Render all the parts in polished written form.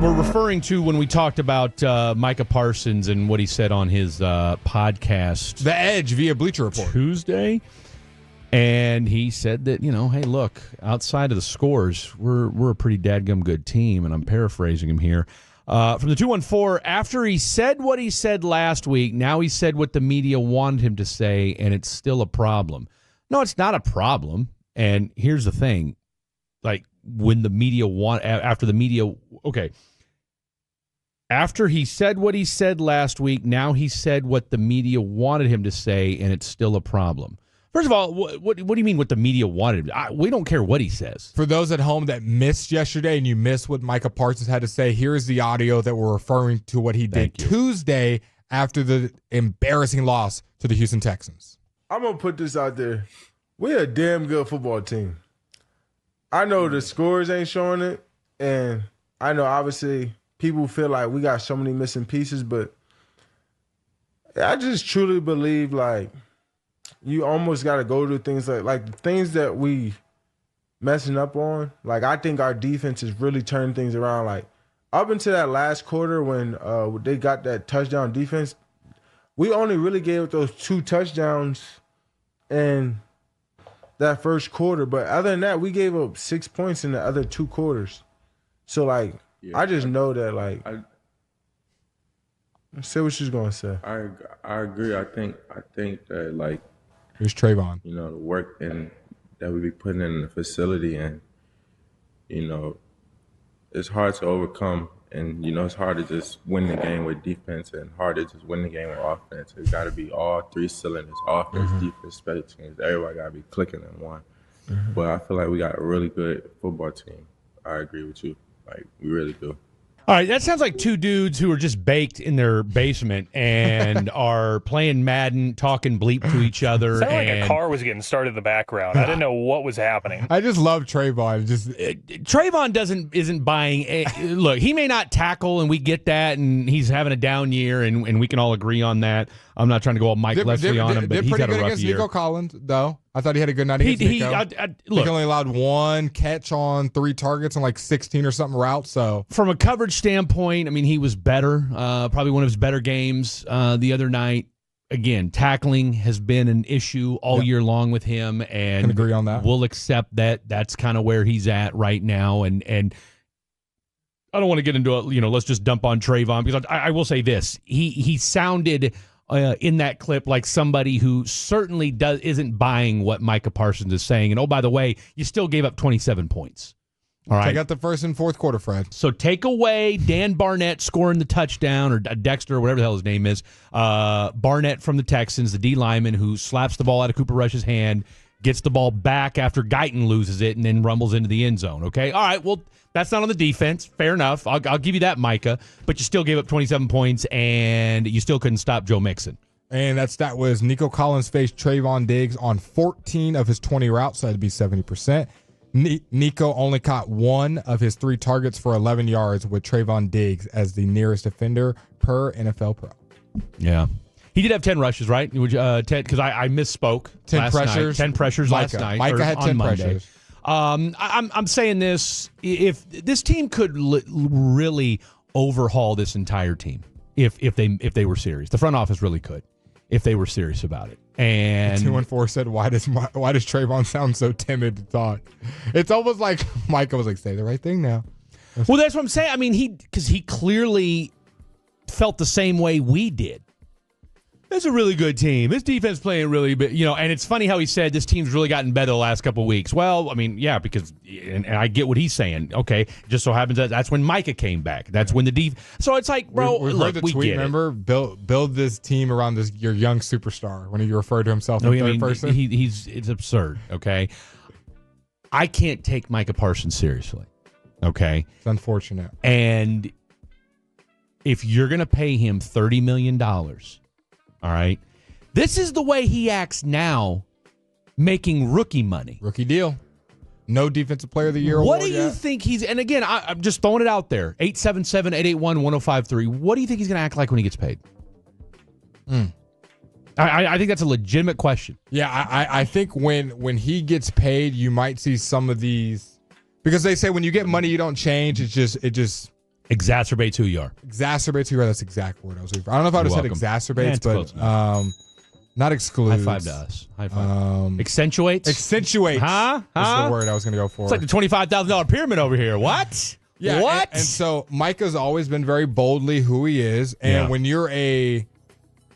we're referring to when we talked about Micah Parsons and what he said on his podcast. The Edge via Bleacher Report. Tuesday. And he said that, hey, look, outside of the scores, we're a pretty dadgum good team, and I'm paraphrasing him here. From the 214, after he said what he said last week, now he said what the media wanted him to say, and it's still a problem. No, it's not a problem. And here's the thing. Like, when the media after he said what he said last week, now he said what the media wanted him to say, and it's still a problem. First of all, what do you mean what the media wanted? We don't care what he says. For those at home that missed yesterday and you missed what Micah Parsons had to say, here's the audio that we're referring to what he did Tuesday after the embarrassing loss to the Houston Texans. I'm going to put this out there. We're a damn good football team. I know the scores ain't showing it, and I know obviously people feel like we got so many missing pieces, but I just truly believe like you almost got to go to things like the things that we messing up on. Like, I think our defense is really turning things around. Like, up until that last quarter when they got that touchdown defense, we only really gave up those 2 touchdowns in that first quarter. But other than that, we gave up 6 points in the other 2 quarters. So, like, I just know that, like, say what she's going to say. I agree. I think that, like, here's Trevon. The work that we be putting in the facility, and it's hard to overcome, and it's hard to just win the game with defense, and hard to just win the game with offense. It's got to be all 3 cylinders: offense, defense, special teams. Everybody got to be clicking in one. But I feel like we got a really good football team. I agree with you. Like, we really do. All right, that sounds like 2 dudes who are just baked in their basement and are playing Madden, talking bleep to each other. Sounded like a car was getting started in the background. I didn't know what was happening. I just love Trevon. Trevon isn't buying. Look, he may not tackle, and we get that, and he's having a down year, and we can all agree on that. I'm not trying to go all Mike Leslie on him, but he's had a rough year. Pretty good against Nico Collins, though. I thought he had a good night against Nico. He only allowed 1 catch on 3 targets on like 16 or something routes. So from a coverage standpoint, I mean, he was better. Probably one of his better games the other night. Again, tackling has been an issue all year long with him, and can agree on that. We'll accept that. That's kind of where he's at right now, and I don't want to get into let's just dump on Trevon, because I will say this: he sounded in that clip like somebody who certainly isn't buying what Micah Parsons is saying. And, oh, by the way, you still gave up 27 points. All right. Take out the first and fourth quarter, Fred. So take away Dan Barnett scoring the touchdown, or Dexter, or whatever the hell his name is. Barnett from the Texans, the D lineman who slaps the ball out of Cooper Rush's hand, gets the ball back after Guyton loses it, and then rumbles into the end zone. Okay? All right, well, that's not on the defense. Fair enough. I'll give you that, Micah. But you still gave up 27 points, and you still couldn't stop Joe Mixon. And that stat was Nico Collins faced Trevon Diggs on 14 of his 20 routes, so that'd be 70%. Nico only caught 1 of his 3 targets for 11 yards, with Trevon Diggs as the nearest defender per NFL Pro. Yeah. He did have 10 rushes, right? Because I misspoke 10 last pressures. night. 10 pressures last night. Micah had 10 Monday. pressures. I'm saying this: if this team could really overhaul this entire team, if they were serious, the front office really could, if they were serious about it. And 214 said, "Why does Trevon sound so timid to talk?" It's almost like Micah was like, "Say the right thing now." Well, that's what I'm saying. I mean, because he clearly felt the same way we did. It's a really good team. This defense playing really, and it's funny how he said this team's really gotten better the last couple of weeks. Well, I mean, yeah, because, and I get what he's saying. Okay, just so happens that's when Micah came back. That's when the so it's like, bro, we heard the tweet. Remember, build this team around your young superstar when he referred to himself in third person. It's absurd. Okay, I can't take Micah Parsons seriously. Okay, it's unfortunate. And if you're going to pay him $30 million. All right. This is the way he acts now, making rookie money. Rookie deal. No Defensive Player of the Year What award do you think he's, and again, I'm just throwing it out there, 877-881-1053. What do you think he's going to act like when he gets paid? I think that's a legitimate question. Yeah, I think when he gets paid, you might see some of these, because they say when you get money, you don't change. It just Exacerbates who you are. Exacerbates who you are. That's the exact word I was looking for. I don't know if I would have said exacerbates, but not excludes. High five to us. High five. Accentuates? Accentuates. Huh? Is the word I was going to go for. It's like the $25,000 pyramid over here. What? Yeah. What? And so Micah's always been very boldly who he is. And when you're a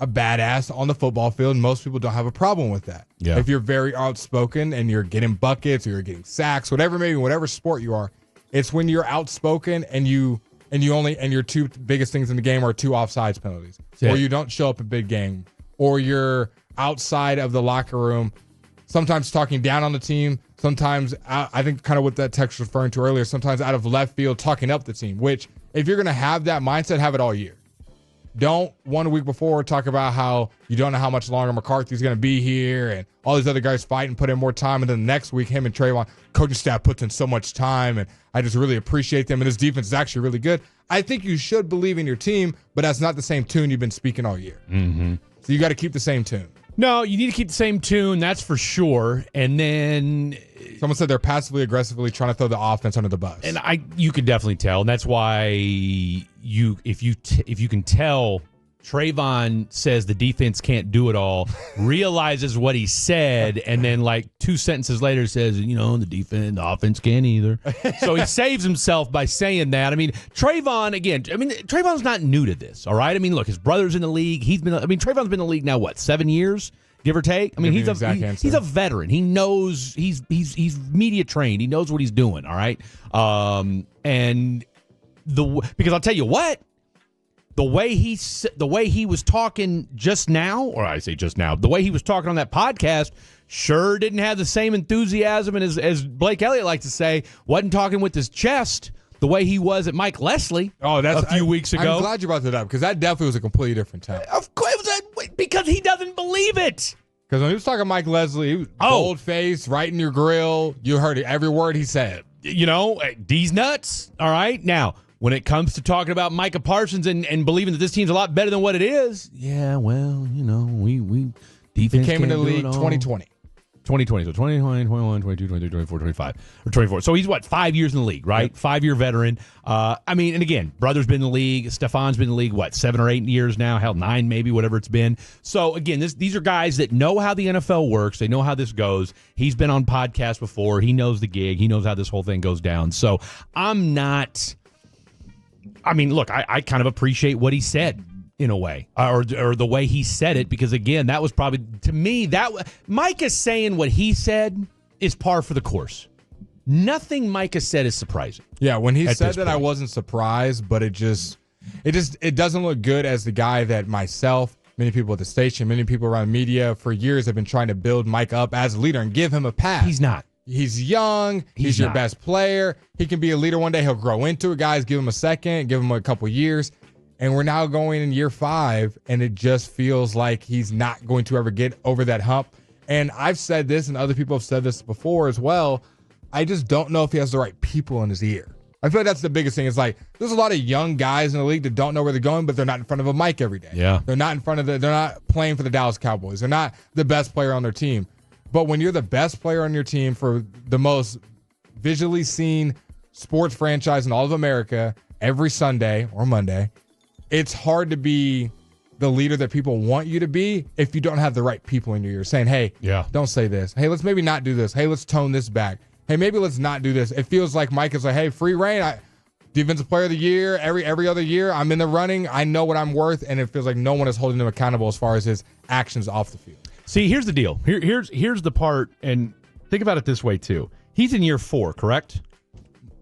badass on the football field, most people don't have a problem with that. Yeah. If you're very outspoken and you're getting buckets or you're getting sacks, whatever sport you are, it's when you're outspoken and your two biggest things in the game are 2 offsides penalties, or you don't show up in big game, or you're outside of the locker room, sometimes talking down on the team, sometimes I think kind of what that text was referring to earlier, sometimes out of left field talking up the team, which if you're going to have that mindset, have it all year. Don't 1 week before talk about how you don't know how much longer McCarthy's going to be here and all these other guys fight and put in more time. And then the next week, him and Trevon, coaching staff puts in so much time and I just really appreciate them. And this defense is actually really good. I think you should believe in your team, but that's not the same tune you've been speaking all year. Mm-hmm. So you got to keep the same tune. No, you need to keep the same tune, that's for sure. And then someone said they're passively aggressively trying to throw the offense under the bus. And you could definitely tell. And that's why if you can tell Trevon says the defense can't do it all, realizes what he said, and then like 2 sentences later says, the offense can't either. So he saves himself by saying that. I mean, Trevon's not new to this, all right? I mean, look, his brother's in the league. Trevon's been in the league now, what, 7 years? Give or take. I mean, he's a veteran. He knows he's media trained. He knows what he's doing. All right. Because I'll tell you what, the way he was talking just now, or I say just now, the way he was talking on that podcast sure didn't have the same enthusiasm, and as Blake Elliott likes to say, wasn't talking with his chest the way he was at Mike Leslie a few weeks ago. I'm glad you brought that up because that definitely was a completely different tone. Of course, because he doesn't believe it. Because when he was talking to Mike Leslie, he was bold-faced, right in your grill. You heard every word he said. D's nuts. All right. Now, when it comes to talking about Micah Parsons and believing that this team's a lot better than what it is, yeah, well, we defense he came into the league 2020. 2020, so 2020, 21, 22, 23, 24, 25, or 24. So he's, 5 years in the league, right? Yep. 5-year veteran. And again, brother's been in the league. Stefan's been in the league, 7 or 8 years now? Hell, 9 maybe, whatever it's been. So, again, these are guys that know how the NFL works. They know how this goes. He's been on podcasts before. He knows the gig. He knows how this whole thing goes down. So I'm not – I kind of appreciate what he said. In a way, or the way he said it, because again, that was probably, to me, Micah saying what he said is par for the course. Nothing Micah said is surprising. Yeah, when he said that, I wasn't surprised, but it doesn't look good as the guy that myself, many people at the station, many people around media for years have been trying to build Mike up as a leader and give him a pass. He's not. He's young. He's your best player. He can be a leader one day. He'll grow into it. Guys, give him a second, give him a couple years. And we're now going in year 5, and it just feels like he's not going to ever get over that hump. And I've said this, and other people have said this before as well. I just don't know if he has the right people in his ear. I feel like that's the biggest thing. It's like there's a lot of young guys in the league that don't know where they're going, but they're not in front of a mic every day. Yeah. They're not they're not playing for the Dallas Cowboys. They're not the best player on their team. But when you're the best player on your team for the most visually seen sports franchise in all of America every Sunday or Monday, it's hard to be the leader that people want you to be if you don't have the right people in your ear saying, hey, don't say this. Hey, let's maybe not do this. Hey, let's tone this back. Hey, maybe let's not do this. It feels like Mike is like, hey, free reign. Defensive player of the year, every other year, I'm in the running. I know what I'm worth, and it feels like no one is holding him accountable as far as his actions off the field. See, here's the deal. Here's the part, and think about it this way, too. He's in year 4, correct?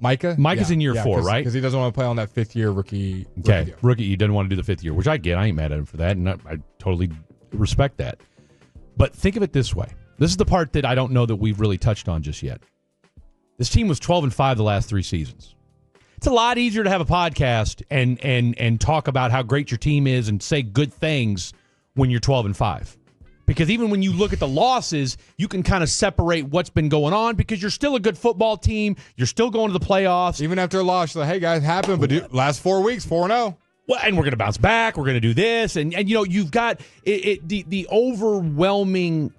Micah's in year 4, right? Because he doesn't want to play on that 5th-year rookie. Rookie, he doesn't want to do the 5th year, which I get. I ain't mad at him for that, and I totally respect that. But think of it this way. This is the part that I don't know that we've really touched on just yet. This team was 12-5 the last 3 seasons. It's a lot easier to have a podcast and talk about how great your team is and say good things when you're 12-5. Because even when you look at the losses, you can kind of separate what's been going on because you're still a good football team. You're still going to the playoffs. Even after a loss, you're like, hey, guys, happened, but last 4 weeks, 4-0. Well, and we're going to bounce back. We're going to do this. And you've got the overwhelming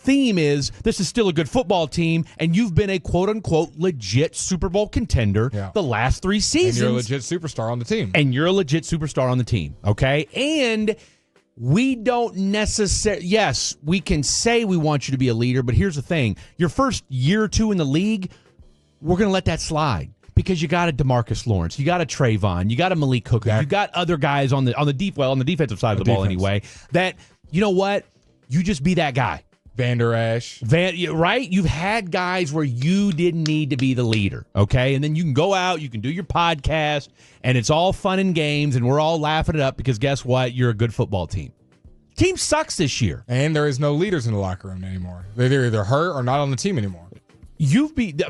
theme is this is still a good football team, and you've been a quote-unquote legit Super Bowl contender the last 3 seasons. And you're a legit superstar on the team. Okay? And we don't necessarily, yes, we can say we want you to be a leader, but here's the thing. Your first year or two in the league, we're going to let that slide because you got a DeMarcus Lawrence, you got a Trayvon, you got a Malik Hooker, you got other guys on the defensive side of the ball anyway, that, you know what, you just be that guy. Van Der Esch. Right? You've had guys where you didn't need to be the leader, okay? And then you can go out, you can do your podcast, and it's all fun and games, and we're all laughing it up because guess what? You're a good football team. Team sucks this year. And there is no leaders in the locker room anymore. They're either hurt or not on the team anymore. You've become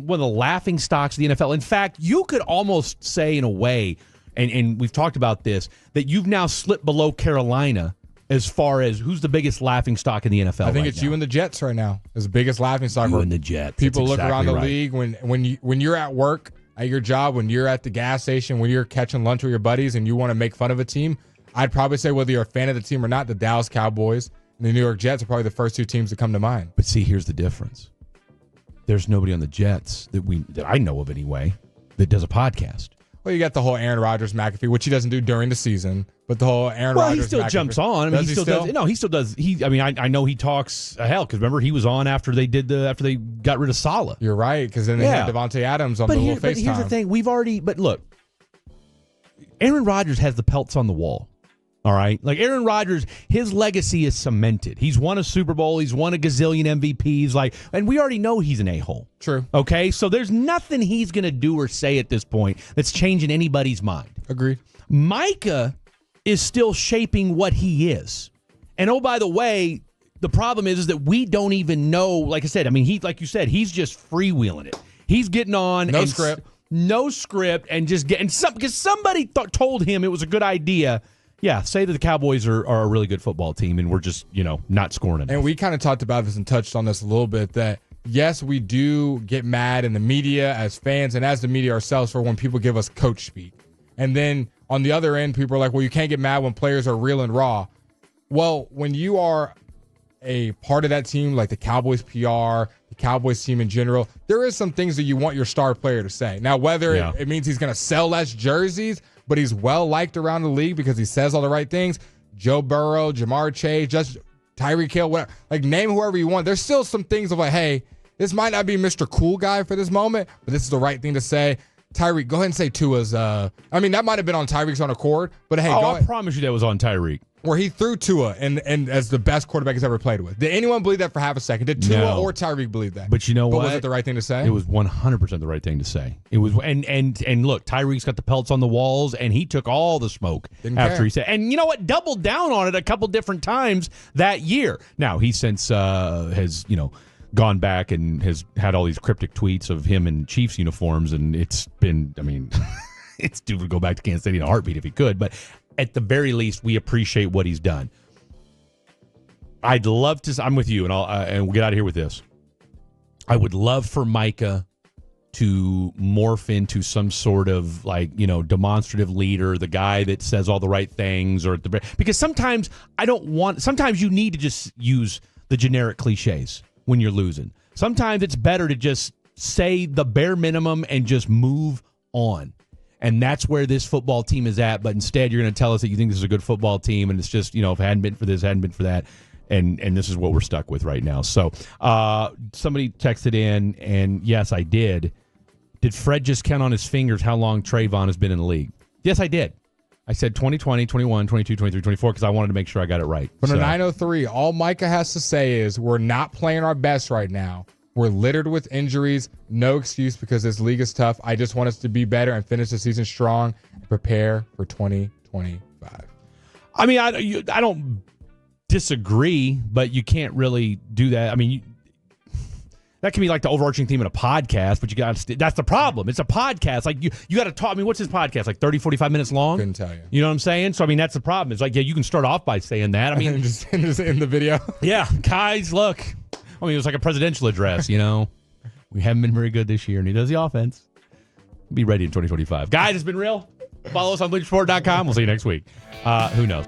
one of the laughing stocks of the NFL. In fact, you could almost say in a way, and we've talked about this, that you've now slipped below Carolina as far as who's the biggest laughing stock in the NFL. I think it's you and the Jets right now. Is the biggest laughing stock. You and the Jets. People look around the league when you're at work at your job, when you're at the gas station, when you're catching lunch with your buddies, and you want to make fun of a team. I'd probably say whether you're a fan of the team or not, the Dallas Cowboys and the New York Jets are probably the first 2 teams that come to mind. But see, here's the difference. There's nobody on the Jets that I know of anyway that does a podcast. Well, you got the whole Aaron Rodgers McAfee, which he doesn't do during the season, but the whole Aaron Rodgers. Well, he still McAfee, jumps on. I mean, he still does. No, he still does. I know he talks hell because remember he was on after they got rid of Saleh. You're right, because then they had Devontae Adams on the little FaceTime. But here's the thing: but look, Aaron Rodgers has the pelts on the wall. All right, like Aaron Rodgers, his legacy is cemented. He's won a Super Bowl. He's won a gazillion MVPs. And we already know he's an a-hole. True. Okay, so there's nothing he's going to do or say at this point that's changing anybody's mind. Agreed. Micah is still shaping what he is. And oh, by the way, the problem is that we don't even know. Like I said, I mean, like you said, he's just freewheeling it. He's getting on. No script, and just getting some because somebody told him it was a good idea. Yeah, say that the Cowboys are a really good football team, and we're just, not scoring enough. And we kind of talked about this and touched on this a little bit, that, yes, we do get mad in the media as fans and as the media ourselves for when people give us coach speak. And then on the other end, people are like, well, you can't get mad when players are real and raw. Well, when you are a part of that team, like the Cowboys PR, the Cowboys team in general, there is some things that you want your star player to say. Now, whether it means he's going to sell less jerseys, but he's well-liked around the league because he says all the right things. Joe Burrow, Jamar Chase, just Tyreek Hill, whatever. Like, name whoever you want. There's still some things of like, hey, this might not be Mr. Cool Guy for this moment, but this is the right thing to say. Tyreek, go ahead and say Tua's. That might have been on Tyreek's own accord, but hey, go ahead. I promise you that was on Tyreek. Where he threw Tua and as the best quarterback he's ever played with. Did anyone believe that for half a second? Did Tua or Tyreek believe that? But you know what? Was it the right thing to say? It was 100% the right thing to say. It was, and look, Tyreek's got the pelts on the walls, and he took all the smoke after he said. And you know what? Doubled down on it a couple different times that year. Now he since has gone back and has had all these cryptic tweets of him in Chiefs uniforms, and it's been. I mean, it's due to go back to Kansas City in a heartbeat if he could, but. At the very least, we appreciate what he's done. I'd love to. I'm with you, and we'll get out of here with this. I would love for Micah to morph into some sort of demonstrative leader, the guy that says all the right things, because sometimes Sometimes you need to just use the generic cliches when you're losing. Sometimes it's better to just say the bare minimum and just move on. And that's where this football team is at. But instead, you're going to tell us that you think this is a good football team, and it's just, if it hadn't been for this, hadn't been for that. And this is what we're stuck with right now. So somebody texted in, and yes, I did. Did Fred just count on his fingers how long Trayvon has been in the league? Yes, I did. I said 2020, 21, 22, 23, 24 because I wanted to make sure I got it right. But a 903, all Micah has to say is we're not playing our best right now. We're littered with injuries. No excuse because this league is tough. I just want us to be better and finish the season strong and prepare for 2025. I mean, I don't disagree, but you can't really do that. I mean, that can be like the overarching theme in a podcast, but you got to that's the problem. It's a podcast. Like you got to talk. I mean, what's his podcast? Like 30, 45 minutes long? Couldn't tell you. You know what I'm saying? So, I mean, that's the problem. It's like, yeah, you can start off by saying that. I mean, just in the video. Yeah. Guys, look. I mean, it was like a presidential address, We haven't been very good this year, and he does the offense. Be ready in 2025. Guys, it's been real. Follow us on BleachReport.com. We'll see you next week. Who knows?